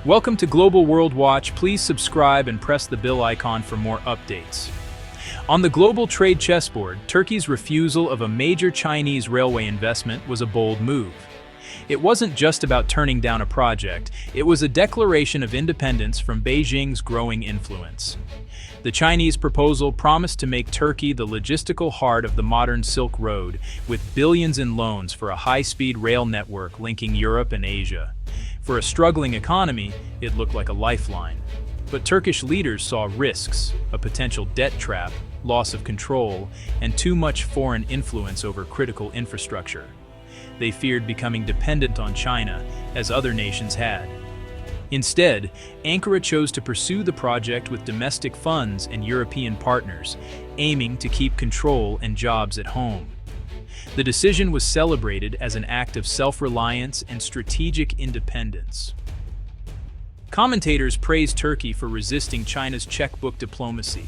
Welcome to Global World Watch. Please subscribe and press the bell icon for more updates. On the global trade chessboard, Turkey's refusal of a major Chinese railway investment was a bold move. It wasn't just about turning down a project, it was a declaration of independence from Beijing's growing influence. The Chinese proposal promised to make Turkey the logistical heart of the modern Silk Road, with billions in loans for a high-speed rail network linking Europe and Asia. For a struggling economy, it looked like a lifeline. But Turkish leaders saw risks, a potential debt trap, loss of control, and too much foreign influence over critical infrastructure. They feared becoming dependent on China, as other nations had. Instead, Ankara chose to pursue the project with domestic funds and European partners, aiming to keep control and jobs at home. The decision was celebrated as an act of self-reliance and strategic independence. Commentators praised Turkey for resisting China's checkbook diplomacy.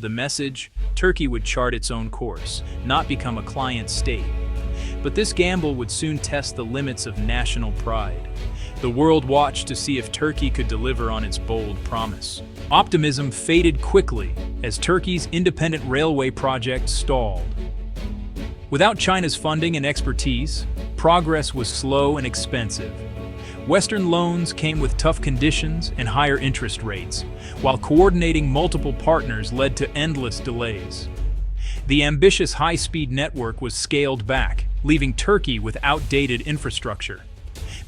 The message: Turkey would chart its own course, not become a client state. But this gamble would soon test the limits of national pride. The world watched to see if Turkey could deliver on its bold promise. Optimism faded quickly as Turkey's independent railway project stalled. Without China's funding and expertise, progress was slow and expensive. Western loans came with tough conditions and higher interest rates, while coordinating multiple partners led to endless delays. The ambitious high-speed network was scaled back, leaving Turkey with outdated infrastructure.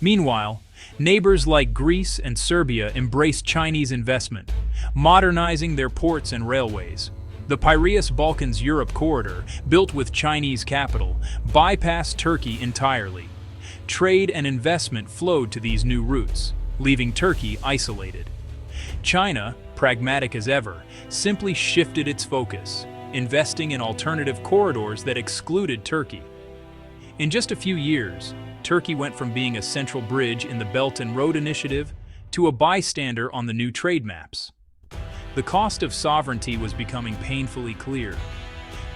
Meanwhile, neighbors like Greece and Serbia embraced Chinese investment, modernizing their ports and railways. The Piraeus-Balkans-Europe corridor, built with Chinese capital, bypassed Turkey entirely. Trade and investment flowed to these new routes, leaving Turkey isolated. China, pragmatic as ever, simply shifted its focus, investing in alternative corridors that excluded Turkey. In just a few years, Turkey went from being a central bridge in the Belt and Road Initiative to a bystander on the new trade maps. The cost of sovereignty was becoming painfully clear.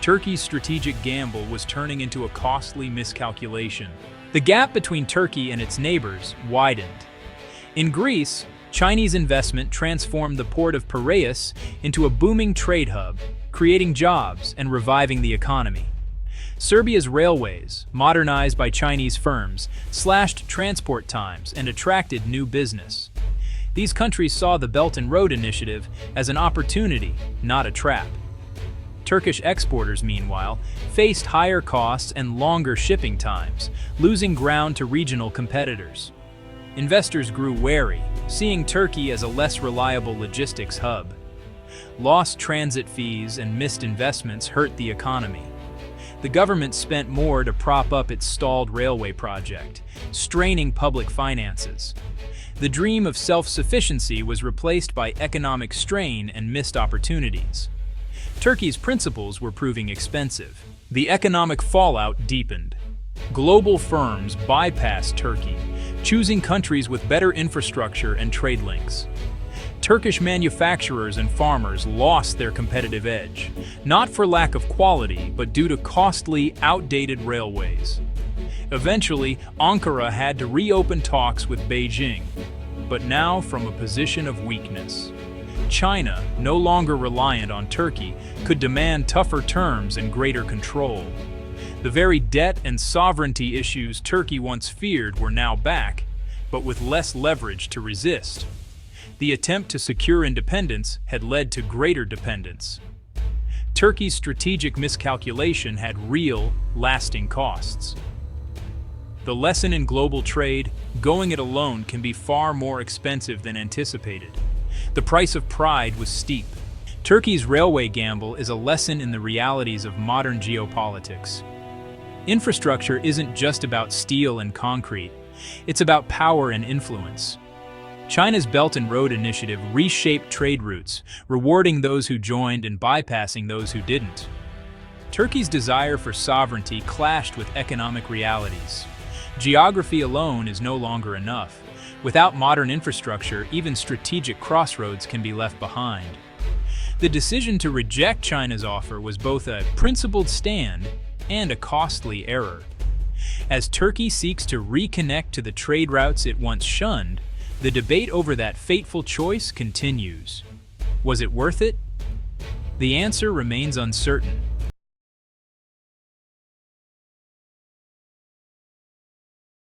Turkey's strategic gamble was turning into a costly miscalculation. The gap between Turkey and its neighbors widened. In Greece, Chinese investment transformed the port of Piraeus into a booming trade hub, creating jobs and reviving the economy. Serbia's railways, modernized by Chinese firms, slashed transport times and attracted new business. These countries saw the Belt and Road Initiative as an opportunity, not a trap. Turkish exporters, meanwhile, faced higher costs and longer shipping times, losing ground to regional competitors. Investors grew wary, seeing Turkey as a less reliable logistics hub. Lost transit fees and missed investments hurt the economy. The government spent more to prop up its stalled railway project, straining public finances. The dream of self-sufficiency was replaced by economic strain and missed opportunities. Turkey's principles were proving expensive. The economic fallout deepened. Global firms bypassed Turkey, choosing countries with better infrastructure and trade links. Turkish manufacturers and farmers lost their competitive edge, not for lack of quality, but due to costly, outdated railways. Eventually, Ankara had to reopen talks with Beijing, but now from a position of weakness. China, no longer reliant on Turkey, could demand tougher terms and greater control. The very debt and sovereignty issues Turkey once feared were now back, but with less leverage to resist. The attempt to secure independence had led to greater dependence. Turkey's strategic miscalculation had real, lasting costs. The lesson in global trade: going it alone can be far more expensive than anticipated. The price of pride was steep. Turkey's railway gamble is a lesson in the realities of modern geopolitics. Infrastructure isn't just about steel and concrete, it's about power and influence. China's Belt and Road Initiative reshaped trade routes, rewarding those who joined and bypassing those who didn't. Turkey's desire for sovereignty clashed with economic realities. Geography alone is no longer enough. Without modern infrastructure, even strategic crossroads can be left behind. The decision to reject China's offer was both a principled stand and a costly error. As Turkey seeks to reconnect to the trade routes it once shunned, The debate over that fateful choice continues. Was it worth it? The answer remains uncertain.